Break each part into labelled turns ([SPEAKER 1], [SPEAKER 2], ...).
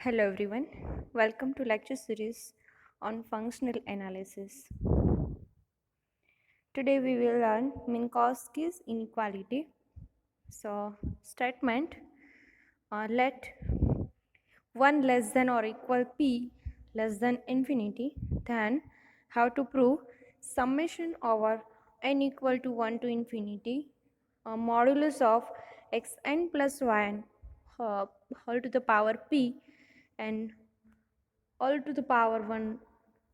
[SPEAKER 1] Hello everyone, welcome to lecture series on functional analysis. Today we will learn Minkowski's inequality. So statement, let 1 less than or equal p less than infinity, then how to prove summation over n equal to 1 to infinity modulus of xn plus yn whole to the power p and all to the power 1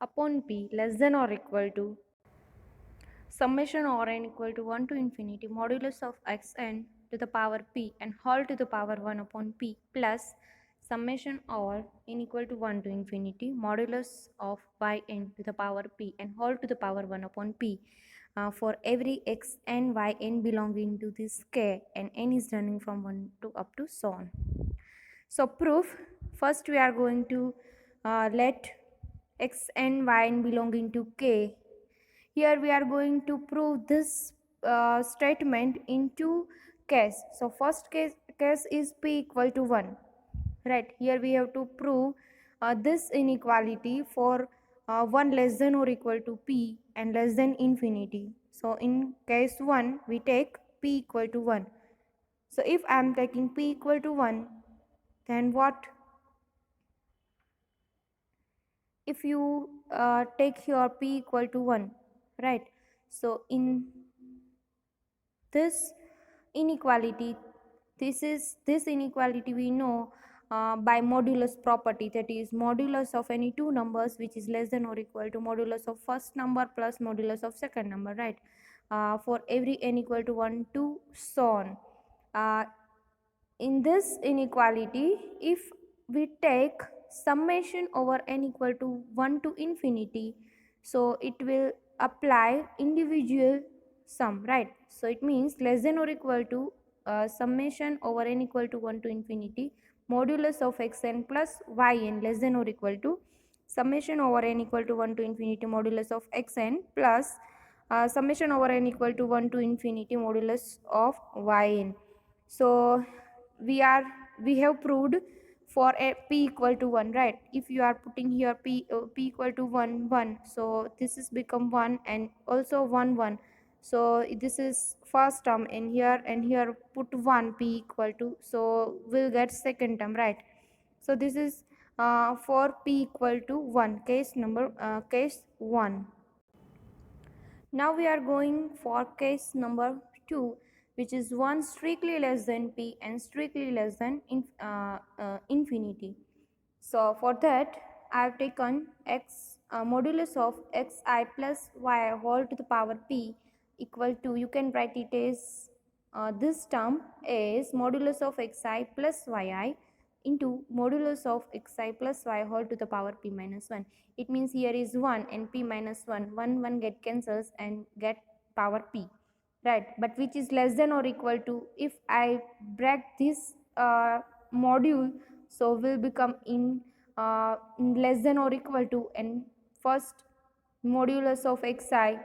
[SPEAKER 1] upon p less than or equal to summation or n equal to 1 to infinity modulus of xn to the power p and whole to the power 1 upon p plus summation or n equal to 1 to infinity modulus of yn to the power p and whole to the power 1 upon p for every x n y n belonging to this k and n is running from 1 to up to so on. So proof, first we are going to let x and y belonging to k. Here we are going to prove this statement in two cases. So first case is p equal to 1. Right, here we have to prove this inequality for 1 less than or equal to p and less than infinity. So in case 1 we take p equal to 1. So if I am taking p equal to 1, then what if you take here p equal to 1, right? So in this inequality, this inequality we know by modulus property, that is modulus of any two numbers which is less than or equal to modulus of first number plus modulus of second number, right? For every n equal to 1 to so on. In this inequality, if we take summation over n equal to 1 to infinity, so it will apply individual sum, right? So it means less than or equal to summation over n equal to 1 to infinity modulus of xn plus yn less than or equal to summation over n equal to 1 to infinity modulus of xn plus summation over n equal to 1 to infinity modulus of yn. So we have proved for a p equal to 1, right? If you are putting here p equal to 1 1, so this is become 1 and also 1 1. So this is first term, and here put 1 p equal to, so we'll get second term, right? So this is for p equal to 1, case 1. Now we are going for case number 2, which is 1 strictly less than p and strictly less than infinity. So for that I have taken x modulus of xi plus y whole to the power p equal to, you can write it as this term is modulus of xi plus yi into modulus of xi plus y whole to the power p minus 1. It means here is 1 and p minus 1, 1 get cancels and get power p, right? But which is less than or equal to, if I break this module, so will become in less than or equal to, and first modulus of xi,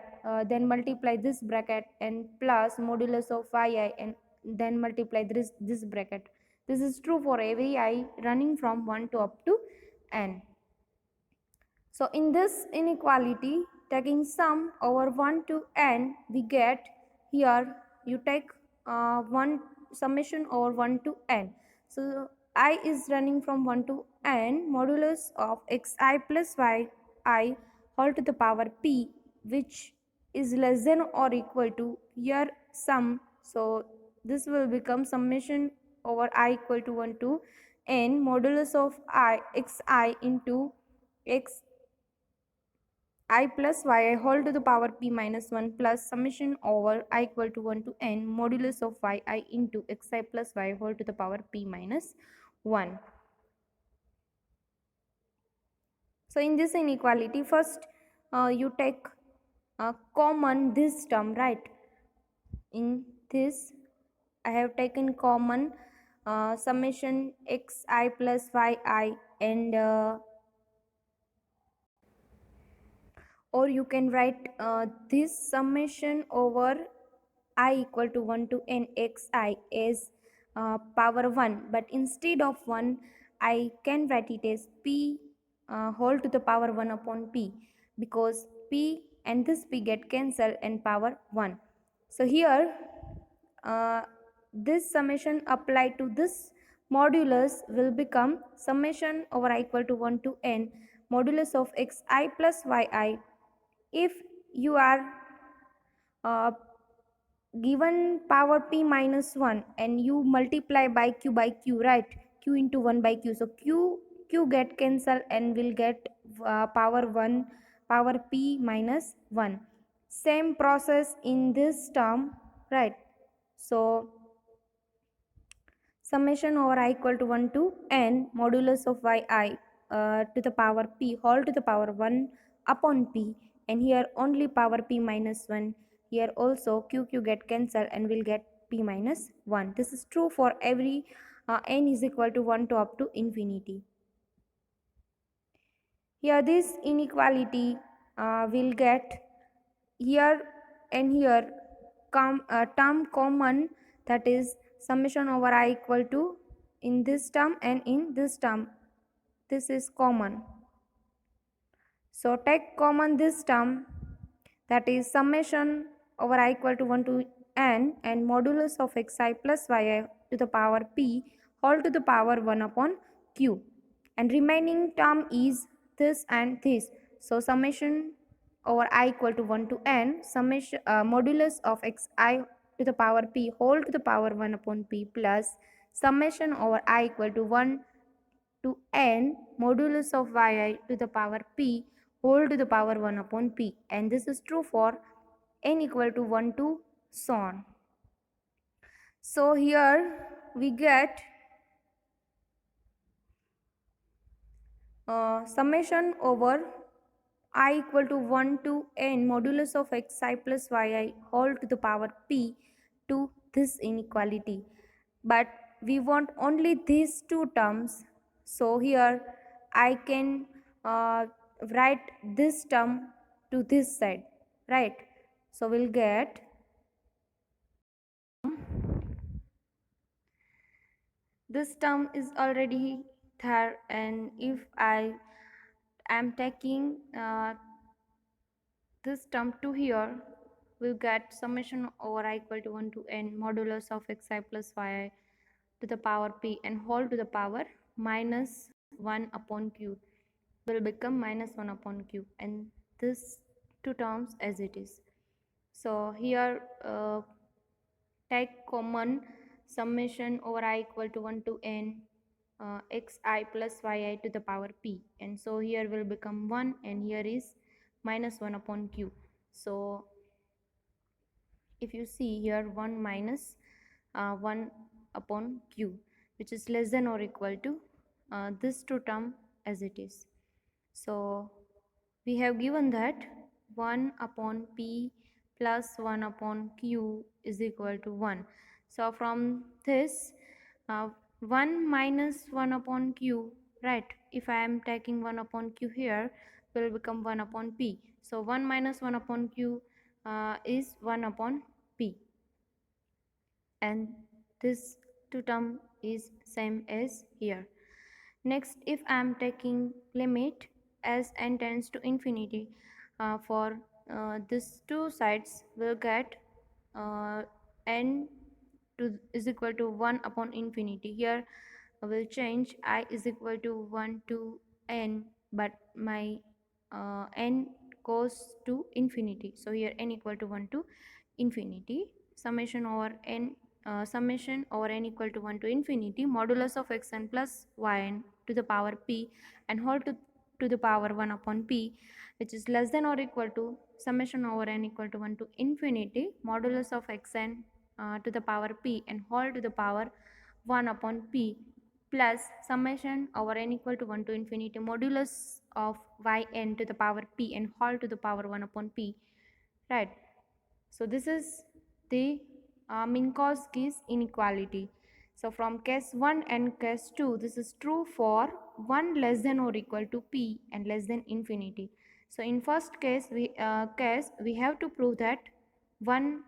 [SPEAKER 1] then multiply this bracket and plus modulus of yi and then multiply this bracket. This is true for every I running from 1 to up to n. So in this inequality, taking sum over 1 to n, we get here you take 1 summation over 1 to n. So I is running from 1 to n modulus of xi plus yi whole to the power p, which is less than or equal to here sum. So this will become summation over I equal to 1 to n modulus of xi into x I plus y whole to the power p minus 1 plus summation over I equal to 1 to n modulus of yi into xi plus y whole to the power p minus 1. So in this inequality, first you take common this term, right? In this I have taken common summation xi plus yi and or you can write this summation over I equal to 1 to n xi as power 1, but instead of 1 I can write it as p whole to the power 1 upon p, because p and this p get cancelled and power 1. So here uh, this summation applied to this modulus will become summation over I equal to 1 to n modulus of xi plus yi. If you are uh, given power p minus 1 and you multiply by q, right? Q into 1 by q, so q get cancelled and will get power 1 power p minus 1. Same process in this term, right? So summation over I equal to 1 to n modulus of yi to the power p whole to the power 1 upon p, and here only power p minus 1. Here also q get cancelled and will get p minus 1. This is true for every n is equal to 1 to up to infinity. Here this inequality will get here and here term common, that is summation over I equal to in this term and in this term, this is common. So take common this term, that is summation over I equal to 1 to n and modulus of xi plus yi to the power p whole to the power 1 upon q, and remaining term is this and this. So summation over I equal to 1 to n summation modulus of xi to the power p whole to the power 1 upon p plus summation over I equal to 1 to n modulus of yi to the power p whole to the power 1 upon p, and this is true for n equal to 1 to so on. So here we get summation over I equal to 1 to n modulus of xi plus yi whole to the power p to this inequality. But we want only these two terms, so here I can write this term to this side, right? So we'll get this term is already there, and if I am taking this term to here, we'll get summation over I equal to 1 to n modulus of xi plus yi to the power p and whole to the power minus 1 upon q will become minus 1 upon q, and this two terms as it is. So here take common summation over I equal to 1 to n xi plus yi to the power p, and so here will become 1 and here is minus 1 upon q. So if you see here 1 minus 1 upon q, which is less than or equal to this two term as it is. So we have given that 1 upon p plus 1 upon q is equal to 1. So from this 1 minus 1 upon q, right? If I am taking 1 upon q here, will become 1 upon p. So 1 minus 1 upon q is 1 upon p, and this two term is same as here. Next, if I am taking limit as n tends to infinity for these two sides, will get n to is equal to 1 upon infinity. Here I will change I is equal to 1 to n, but my n goes to infinity. So here n equal to 1 to infinity. Summation over n equal to 1 to infinity modulus of xn plus yn to the power p and whole to the power 1 upon p, which is less than or equal to summation over n equal to 1 to infinity modulus of xn to the power p and whole to the power 1 upon p plus summation over n equal to 1 to infinity modulus of yn to the power p and whole to the power 1 upon p, right? So this is the Minkowski's inequality. So from case 1 and case 2, this is true for 1 less than or equal to p and less than infinity. So in first case we have to prove that 1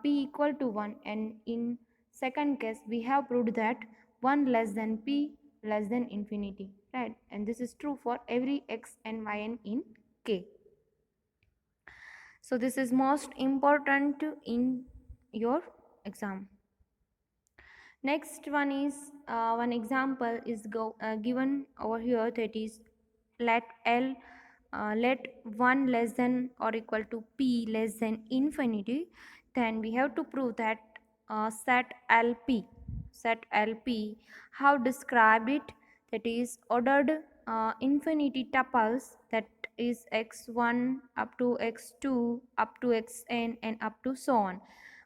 [SPEAKER 1] p equal to 1, and in second case we have proved that 1 less than p less than infinity, right? And this is true for every x and yn in K. So this is most important in your exam. Next one is one example is given over here, that is let L let 1 less than or equal to P less than infinity. Then we have to prove that set LP, how describe it, that is ordered infinity tuples, that is x1 up to x2 up to xn and up to so on,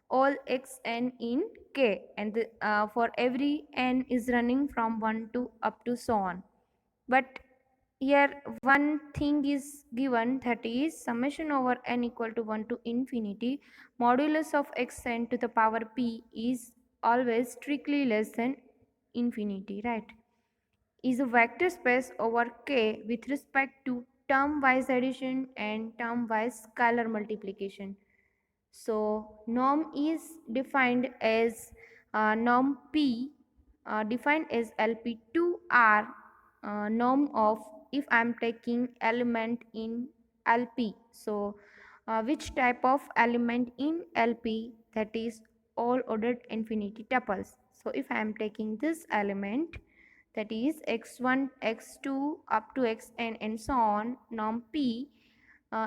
[SPEAKER 1] all xn in K, and for every n is running from 1 to up to so on. But here one thing is given, that is summation over n equal to 1 to infinity modulus of xn to the power p is always strictly less than infinity, right? Is a vector space over K with respect to term wise addition and term wise scalar multiplication. So norm is defined as norm P defined as LP2R norm of, if I am taking element in LP. So which type of element in LP, that is all ordered infinity tuples. So if I am taking this element, that is x1 x2 up to xn and so on, norm P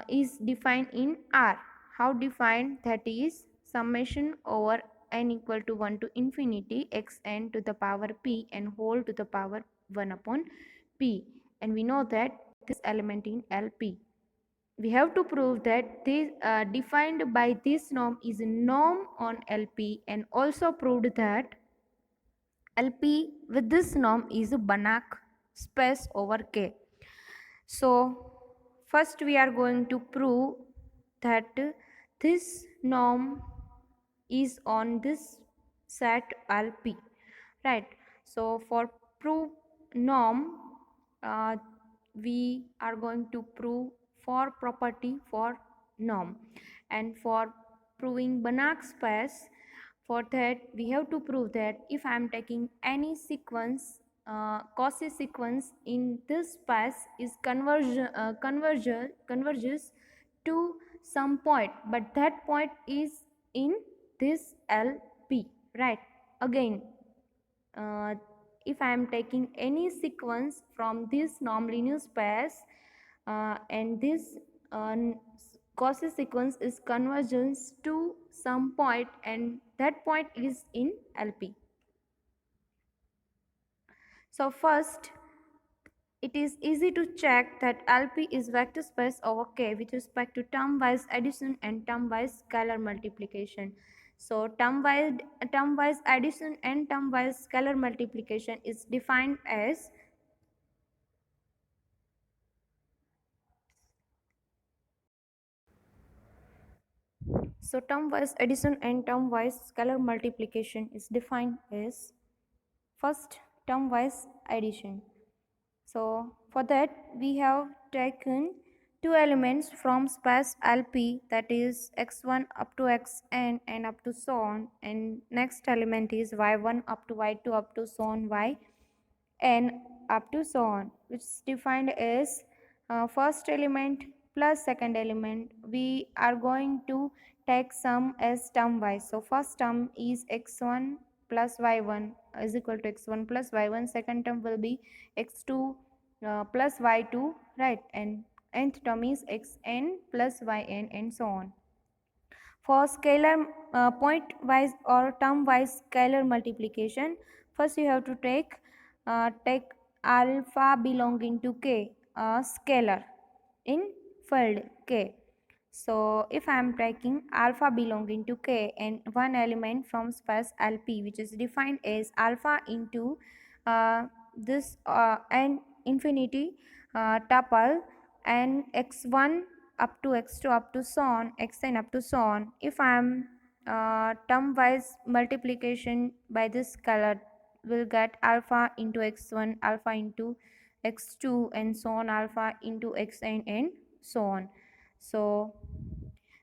[SPEAKER 1] is defined in R. How defined? That is summation over n equal to 1 to infinity xn to the power p and whole to the power 1 upon p. And we know that this element in LP. We have to prove that this defined by this norm is a norm on LP, and also proved that LP with this norm is a Banach space over K. So first we are going to prove that this norm is on this set LP, right? So for prove norm, we are going to prove for property for norm, and for proving Banach space, for that we have to prove that if I am taking any sequence, Cauchy sequence in this space is converges to some point, but that point is in this LP, right? Again, uh, if I am taking any sequence from this nonlinear space, and this Cauchy sequence is convergence to some point, and that point is in LP. So first, it is easy to check that LP is vector space over K with respect to term-wise addition and term-wise scalar multiplication. So term-wise addition and term-wise scalar multiplication is defined as term-wise addition and term-wise scalar multiplication is defined as first term-wise addition. So for that we have taken two elements from space LP, that is x1 up to xn and up to so on, and next element is y1 up to y2 up to so on yn up to so on, which is defined as first element plus second element. We are going to take sum as term wise. So first term is x1 plus y1 is equal to x1 plus y1. Second term will be x2 plus y2, right? And nth term is xn plus yn and so on. For scalar point wise or term wise scalar multiplication, first you have to take alpha belonging to K, scalar in field K. So if I am taking alpha belonging to K and one element from space LP, which is defined as alpha into this n infinity tuple and x1 up to x2 up to so on, xn up to so on. If I am term wise multiplication by this scalar, will get alpha into x1, alpha into x2 and so on, alpha into xn and so on. So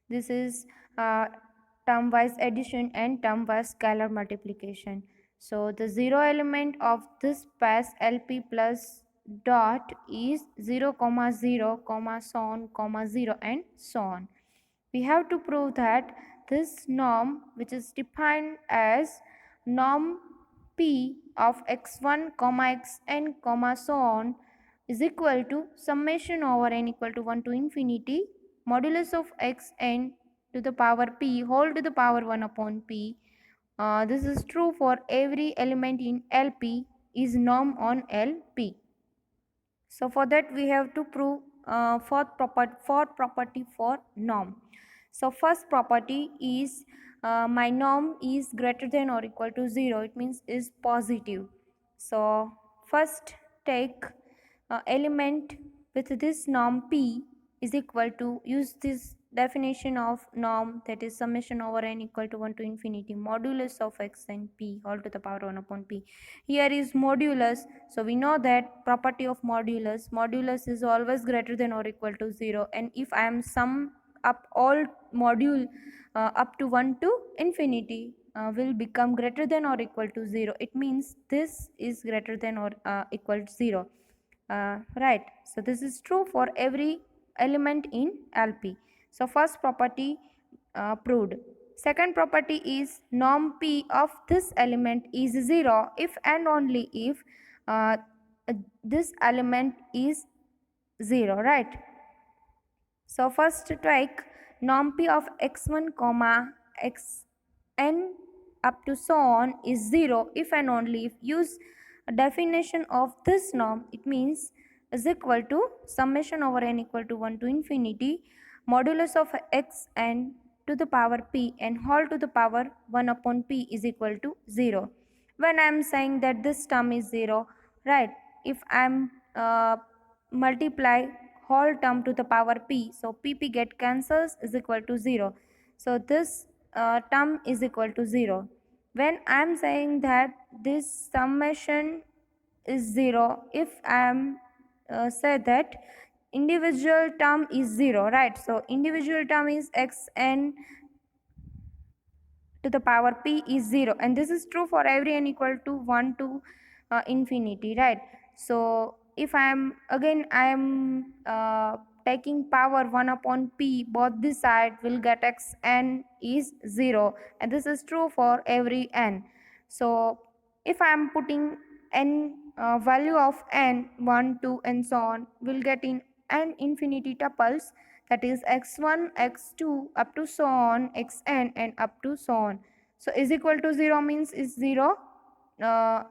[SPEAKER 1] this is term wise addition and term wise scalar multiplication. So the zero element of this space LP plus dot is 0 comma 0 comma so on comma 0 and so on. We have to prove that this norm, which is defined as norm P of x1 comma xn comma so on, is equal to summation over n equal to 1 to infinity modulus of xn to the power p whole to the power 1 upon p. This is true for every element in LP is norm on LP. So for that we have to prove fourth property for norm. So first property is my norm is greater than or equal to 0. It means is positive. So first take element with this norm p is equal to use this definition of norm, that is summation over n equal to 1 to infinity modulus of x and p all to the power 1 upon p. Here is modulus, so we know that property of modulus is always greater than or equal to 0, and if I am sum up all module up to 1 to infinity will become greater than or equal to 0. It means this is greater than or equal to 0. Right, so this is true for every element in LP. So first property proved. Second property is norm P of this element is 0 if and only if this element is 0, right? So first take norm P of x1 comma xn up to so on is 0 if and only if use a definition of this norm. It means is equal to summation over n equal to 1 to infinity modulus of xn to the power p and whole to the power 1 upon p is equal to 0. When I am saying that this term is 0, right, if I am multiply whole term to the power p, so pp get cancels is equal to 0. So this term is equal to 0. When I am saying that this summation is 0, if I am say that individual term is 0, right? So individual term is xn to the power p is 0, and this is true for every n equal to 1 to infinity, right? So if I am again I am taking power 1 upon p, both this side will get xn is 0, and this is true for every n. So if I am putting n value of n 1 2 and so on, will get in n infinity tuples, that is x1 x2 up to so on xn and up to so on. So is equal to 0 means is 0 uh,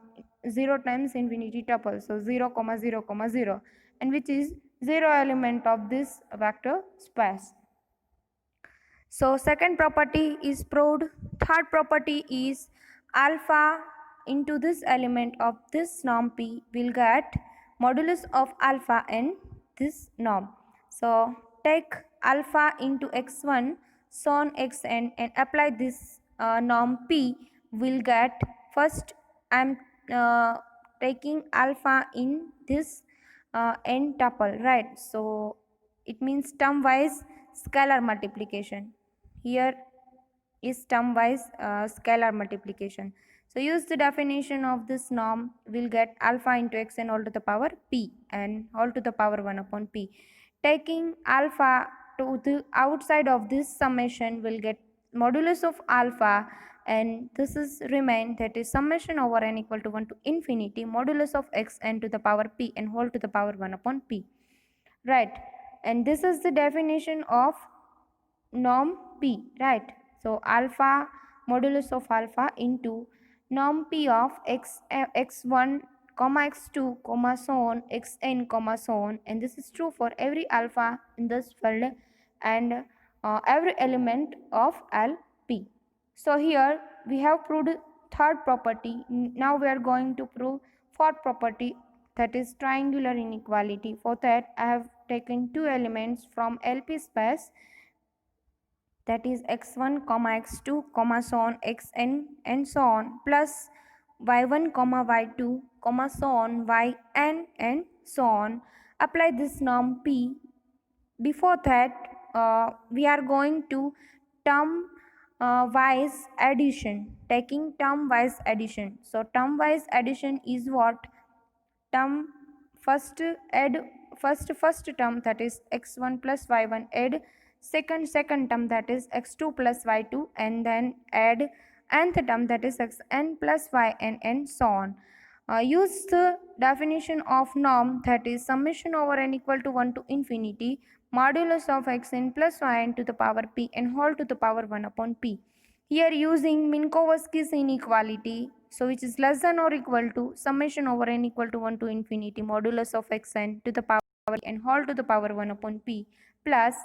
[SPEAKER 1] 0 times infinity tuple, so 0 comma 0 comma 0, and which is 0 element of this vector space. So second property is proved. Third property is alpha into this element of this norm p will get modulus of alpha in this norm. So take alpha into x1 son xn and apply this norm p will get, first I am taking alpha in this n tuple, right? So it means term wise scalar multiplication. Here is term wise scalar multiplication. So use the definition of this norm, will get alpha into xn all to the power p and all to the power 1 upon p. Taking alpha to the outside of this summation will get modulus of alpha, and this is remain, that is summation over n equal to 1 to infinity modulus of xn to the power p and whole to the power 1 upon p, right? And this is the definition of norm p, right? So alpha modulus of alpha into norm p of x1 comma x2 comma so on xn comma so on, and this is true for every alpha in this field and every element of LP. So here we have proved third property. Now we are going to prove fourth property, that is triangular inequality. For that I have taken two elements from LP space, that is x1 comma x2 comma so on xn and so on, plus y1 comma y2 comma so on yn and so on. Apply this norm p. Before that we are going to term wise addition, taking term wise addition. So term wise addition is what? Term first add first term, that is x1 plus y1, add second term, that is x2 plus y2, and then add nth term, that is xn plus yn, and so on. Use the definition of norm, that is summation over n equal to 1 to infinity modulus of xn plus yn to the power p and whole to the power 1 upon p. Here using Minkowski's inequality, so which is less than or equal to summation over n equal to 1 to infinity modulus of xn to the power and whole to the power 1 upon p plus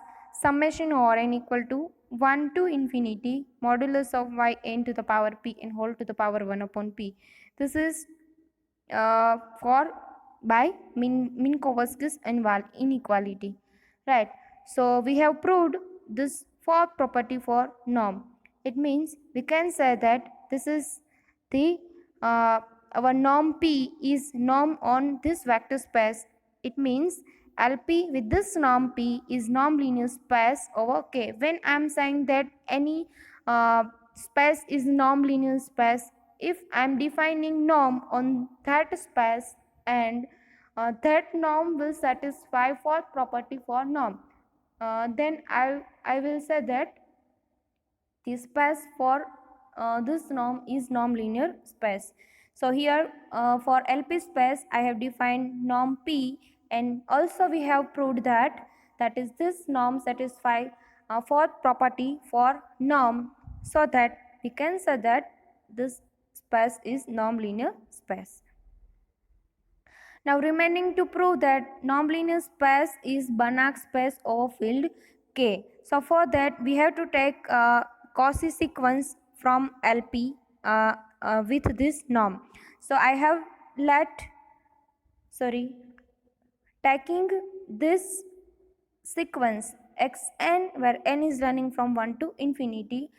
[SPEAKER 1] summation over n equal to 1 to infinity modulus of yn to the power p and whole to the power 1 upon p. This is for by Minkowski's inequality, right? So we have proved this fourth property for norm. It means we can say that this is the our norm P is norm on this vector space. It means LP with this norm P is norm linear space over K. When I am saying that any space is norm linear space, if I am defining norm on that space, and that norm will satisfy fourth property for norm, then I will say that the space for this norm is norm linear space. So here for LP space I have defined norm P, and also we have proved that is this norm satisfy fourth property for norm, so that we can say that this space is norm linear space. Now remaining to prove that norm linear space is Banach space over field K. So for that we have to take Cauchy sequence from LP with this norm. So I have taking this sequence xn where n is running from 1 to infinity,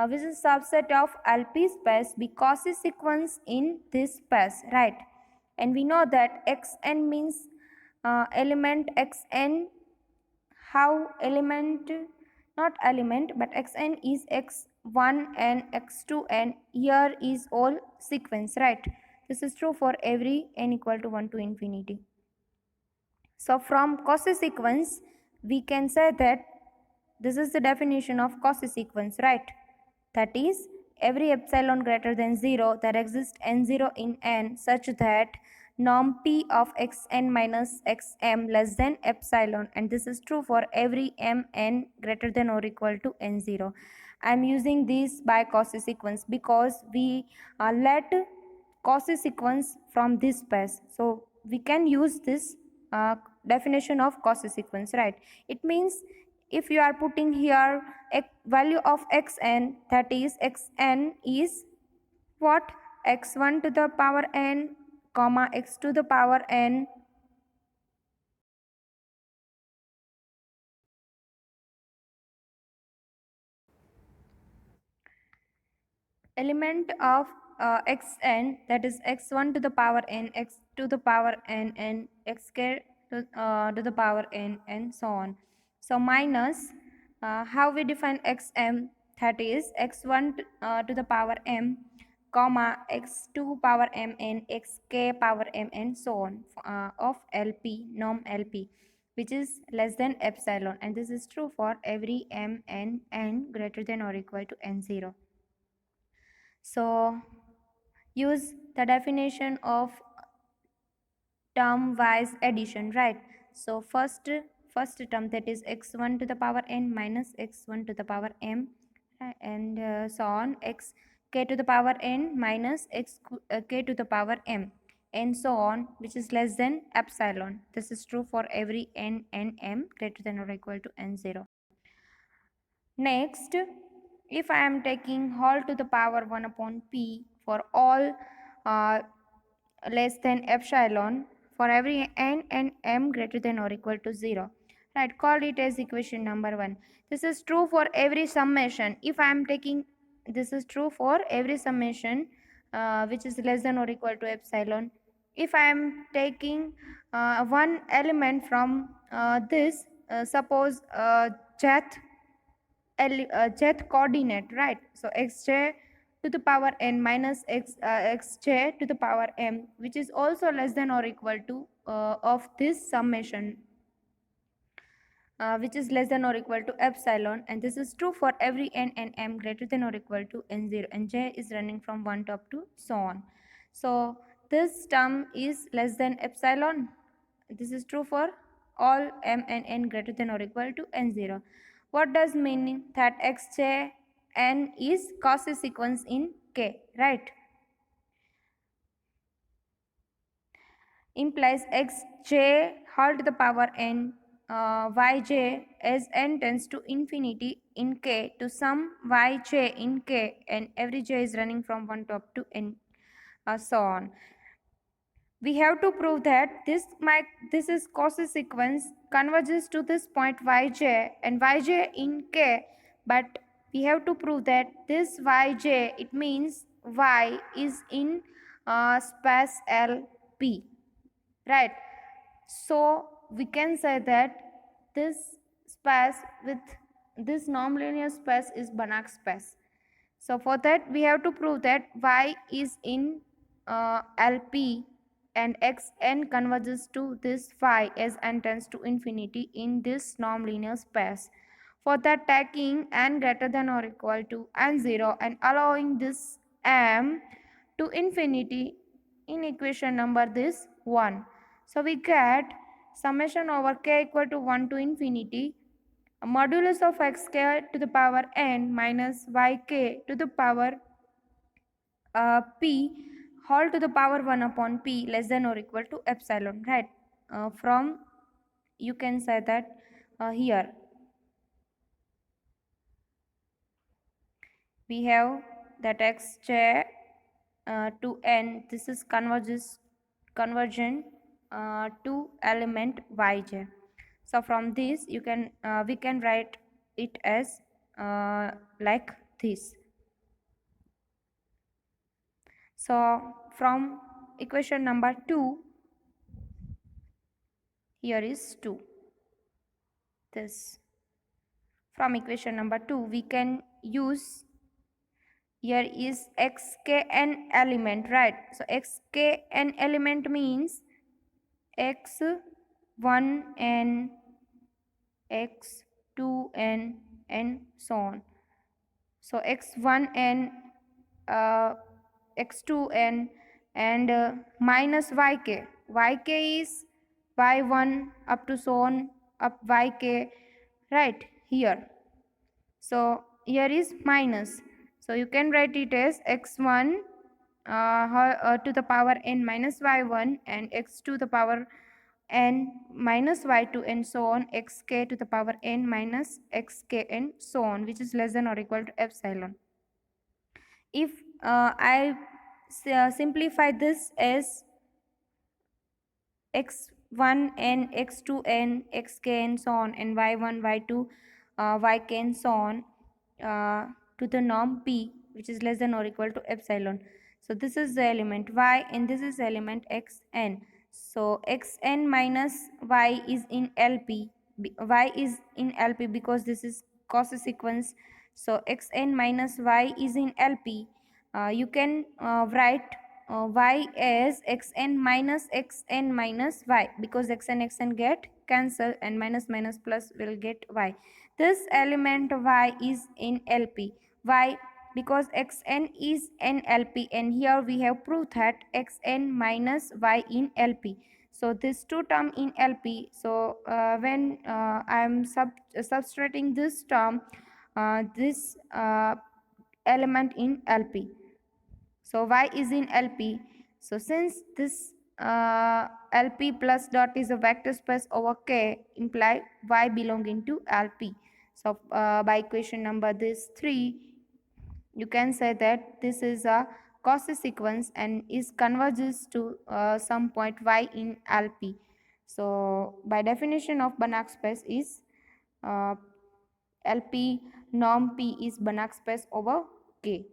[SPEAKER 1] which is subset of LP space, be Cauchy sequence in this space, right? And we know that xn means element xn, how element, not element, but xn is x1 and x2, and here is all sequence, right? This is true for every n equal to 1 to infinity. So from Cauchy sequence we can say that this is the definition of Cauchy sequence, right? That is every epsilon greater than 0 there exists n0 in n such that norm P of xn minus xm less than epsilon, and this is true for every mn greater than or equal to n0. I am using this by Cauchy sequence because we let Cauchy sequence from this space, so we can use this definition of Cauchy sequence, right? It means if you are putting here a value of xn, that is xn is what? x1 to the power n comma x to the power n element of xn, that is x1 to the power n, x to the power n, and xk to the power n, and so on. So minus how we define xm, that is x1 to the power m comma x2 power m and xk power m, and so on, of LP, norm LP, which is less than epsilon, and this is true for every m n n greater than or equal to n0. So use the definition of term wise addition, right? So first term, that is x1 to the power n minus x1 to the power m, and so on, x k to the power n minus x k to the power m, and so on, which is less than epsilon. This is true for every n m greater than or equal to n0. Next, if I am taking whole to the power 1 upon p for all less than epsilon for every n and m greater than or equal to 0, right, call it as equation number 1. This is true for every summation. If I am taking, this is true for every summation which is less than or equal to epsilon. If I am taking one element from this, suppose jth jth coordinate, right? So xj to the power n minus xj to the power m, which is also less than or equal to of this summation, which is less than or equal to epsilon, and this is true for every n and m greater than or equal to n0, and j is running from 1 to up to so on. So this term is less than epsilon. This is true for all m and n greater than or equal to n0. What does mean that xj n is Cauchy sequence in k, right? Implies xj whole to the power n yj as n tends to infinity in k to some yj in k, and every j is running from 1 to up to n, so on. We have to prove that this is Cauchy sequence converges to this point yj and yj in k, but we have to prove that this yj, it means y is in space LP, right? So we can say that this space with this nonlinear space is Banach space. So for that we have to prove that y is in LP and xn converges to this phi as n tends to infinity in this nonlinear space. For that, taking n greater than or equal to n0 and allowing this m to infinity in equation number this 1. So we get summation over k equal to 1 to infinity modulus of xk to the power n minus yk to the power p whole to the power 1 upon p less than or equal to epsilon, right? From you can say that here we have that xj to n, this is convergent to element yj. So from this you can we can write it as like this. So from equation number 2, here is 2. This from equation number 2 we can use, here is xkn element, right? So xkn element means x1n, x2n, and so on. So x1n, x2n, and minus yk. Yk is y1 up to so on up yk, right here. So here is minus. So you can write it as x1 to the power n minus y1 and x to the power n minus y2 and so on, xk to the power n minus xk and so on, which is less than or equal to epsilon. If I simplify this as x1n, x2n, xk and so on, and y1, y2, yk and so on to the norm p, which is less than or equal to epsilon. So this is the element y and this is the element xn. So xn minus y is in LP. Y is in LP because this is Cauchy sequence. So xn minus y is in LP. You can write y as xn minus y because xn get cancelled and minus minus plus will get y. This element y is in LP. Why? Because xn is in LP and here we have proved that xn minus y in LP. So this two term in LP. So when I am subtracting this term, this element in LP. So y is in LP. So since this LP plus dot is a vector space over K, imply y belonging to LP. So by equation number this 3, you can say that this is a Cauchy sequence and is converges to some point y in LP. So by definition of Banach space is LP norm P is Banach space over K.